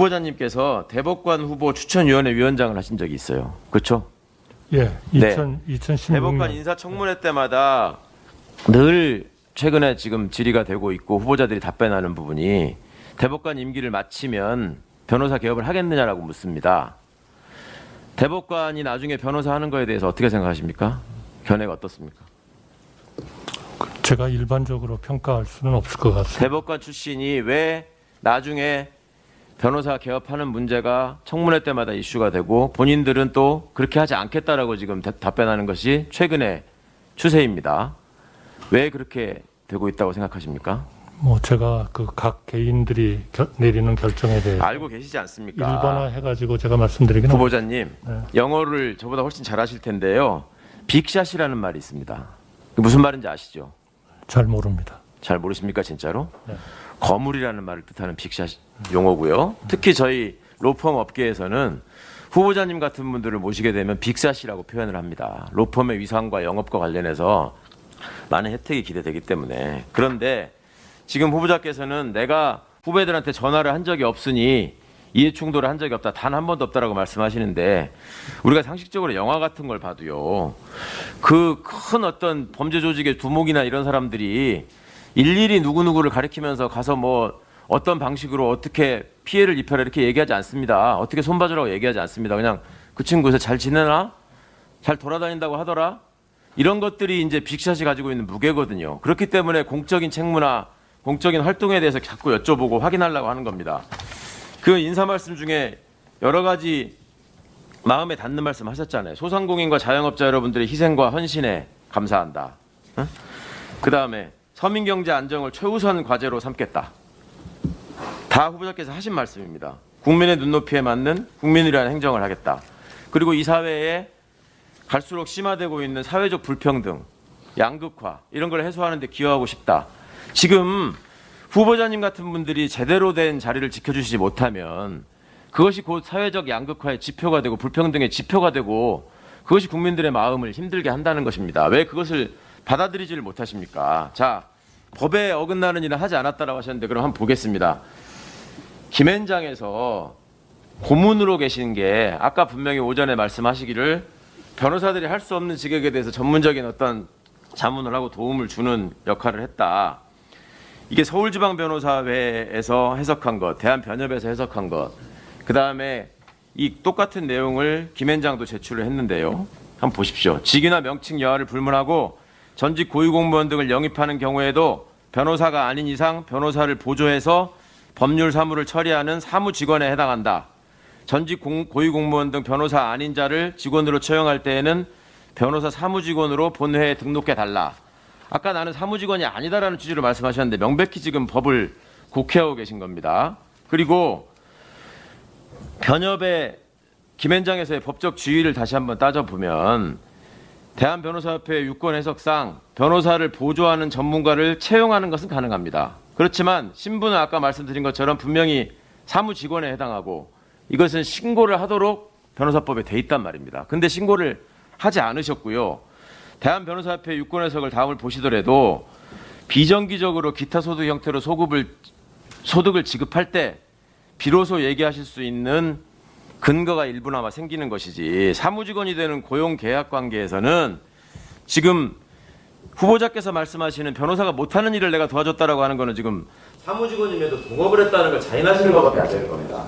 후보자님께서 대법관 후보 추천위원회 위원장을 하신 적이 있어요. 그렇죠? 예, 네. 2016년. 대법관 인사청문회 때마다 늘 최근에 지금 질의가 되고 있고 후보자들이 답변하는 부분이 대법관 임기를 마치면 변호사 개업을 하겠느냐라고 묻습니다. 대법관이 나중에 변호사 하는 거에 대해서 어떻게 생각하십니까? 견해가 어떻습니까? 제가 일반적으로 평가할 수는 없을 것 같습니다. 대법관 출신이 왜 나중에 변호사 개업하는 문제가 청문회 때마다 이슈가 되고 본인들은 또 그렇게 하지 않겠다라고 지금 답변하는 것이 최근의 추세입니다. 왜 그렇게 되고 있다고 생각하십니까? 뭐 제가 그 각 개인들이 내리는 결정에 대해 알고 계시지 않습니까? 일반화해가지고 제가 말씀드리기는 후보자님, 네. 영어를 저보다 훨씬 잘하실 텐데요. 빅샷이라는 말이 있습니다. 무슨 말인지 아시죠? 잘 모릅니다. 잘 모르십니까 진짜로? 네. 거물이라는 말을 뜻하는 빅샷 용어고요. 특히 저희 로펌 업계에서는 후보자님 같은 분들을 모시게 되면 빅샷이라고 표현을 합니다. 로펌의 위상과 영업과 관련해서 많은 혜택이 기대되기 때문에. 그런데 지금 후보자께서는 내가 후배들한테 전화를 한 적이 없으니 이해충돌을 한 적이 없다. 단 한 번도 없다라고 말씀하시는데 우리가 상식적으로 영화 같은 걸 봐도요. 그 큰 어떤 범죄 조직의 두목이나 이런 사람들이 일일이 누구누구를 가리키면서 가서 뭐 어떤 방식으로 어떻게 피해를 입혀라 이렇게 얘기하지 않습니다. 어떻게 손봐주라고 얘기하지 않습니다. 그냥 그 친구 요새 잘 지내나? 잘 돌아다닌다고 하더라? 이런 것들이 이제 빅샷이 가지고 있는 무게거든요. 그렇기 때문에 공적인 책무나 공적인 활동에 대해서 자꾸 여쭤보고 확인하려고 하는 겁니다. 그 인사 말씀 중에 여러 가지 마음에 닿는 말씀 하셨잖아요. 소상공인과 자영업자 여러분들의 희생과 헌신에 감사한다. 응? 그다음에 서민경제 안정을 최우선 과제로 삼겠다. 다 후보자께서 하신 말씀입니다. 국민의 눈높이에 맞는 국민을 위한 행정을 하겠다. 그리고 이 사회에 갈수록 심화되고 있는 사회적 불평등, 양극화 이런 걸 해소하는 데 기여하고 싶다. 지금 후보자님 같은 분들이 제대로 된 자리를 지켜주시지 못하면 그것이 곧 사회적 양극화의 지표가 되고 불평등의 지표가 되고 그것이 국민들의 마음을 힘들게 한다는 것입니다. 왜 그것을 받아들이지를 못하십니까? 자, 법에 어긋나는 일은 하지 않았다라고 하셨는데 그럼 한번 보겠습니다. 김앤장에서 고문으로 계신 게 아까 분명히 오전에 말씀하시기를 변호사들이 할 수 없는 직역에 대해서 전문적인 어떤 자문을 하고 도움을 주는 역할을 했다. 이게 서울지방변호사회에서 해석한 것, 대한변협에서 해석한 것, 그 다음에 이 똑같은 내용을 김앤장도 제출을 했는데요. 한번 보십시오. 직위나 명칭 여하를 불문하고 전직 고위공무원 등을 영입하는 경우에도 변호사가 아닌 이상 변호사를 보조해서 법률 사무를 처리하는 사무직원에 해당한다. 전직 고위공무원 등 변호사 아닌 자를 직원으로 채용할 때에는 변호사 사무직원으로 본회에 등록해달라. 아까 나는 사무직원이 아니다라는 취지로 말씀하셨는데 명백히 지금 법을 곡해하고 계신 겁니다. 그리고 변협의 김앤장에서의 법적 지위를 다시 한번 따져보면 대한변호사협회 유권 해석상 변호사를 보조하는 전문가를 채용하는 것은 가능합니다. 그렇지만 신분은 아까 말씀드린 것처럼 분명히 사무직원에 해당하고 이것은 신고를 하도록 변호사법에 돼 있단 말입니다. 근데 신고를 하지 않으셨고요. 대한변호사협회 유권 해석을 다음을 보시더라도 비정기적으로 기타 소득 형태로 소득을 지급할 때 비로소 얘기하실 수 있는 근거가 일부나마 생기는 것이지 사무직원이 되는 고용계약 관계에서는 지금 후보자께서 말씀하시는 변호사가 못하는 일을 내가 도와줬다라고 하는 거는 지금 사무직원임에도 동업을 했다는 걸 자인하시는 것밖에 안 되는 겁니다.